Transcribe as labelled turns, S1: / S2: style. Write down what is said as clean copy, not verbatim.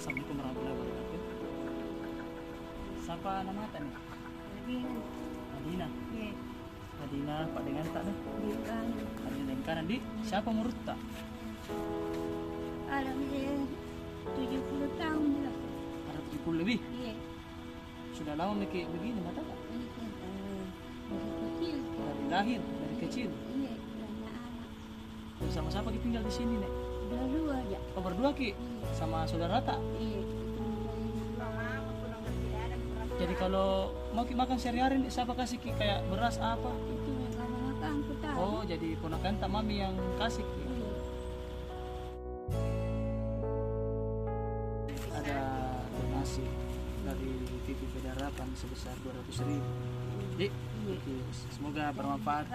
S1: Assalamualaikum warahmatullahi wabarakatuh. Siapa nama nih? Madina.
S2: Iya,
S1: Madina, Pak dengan tak deh.
S2: dia kan
S1: Madina dengan kanan di. Siapa murid tak?
S2: ada dia 70 tahun lah.
S1: Ada 70 lebih.
S2: Iya,
S1: Sudah lama mikir begini mata tak?
S2: ini kan dari kecil.
S1: Dari lahir, dari kecil.
S2: Iya, banyak anak.
S1: Bersama siapa kita tinggal di sini nek?
S2: Berdua aja.
S1: Oh berdua ki? Sama saudara tak?
S2: Iya.
S1: Jadi kalau mau ki makan sehari-hari nih, siapa kasih ki kayak beras apa?
S2: Itu anak-anak aku tahu.
S1: Oh jadi ponakan tak mami yang kasih ki.
S2: Iya.
S1: Ada donasi dari TV Beda Harapan sebesar 200.000. Jadi,
S2: Iya.
S1: semoga bermanfaat.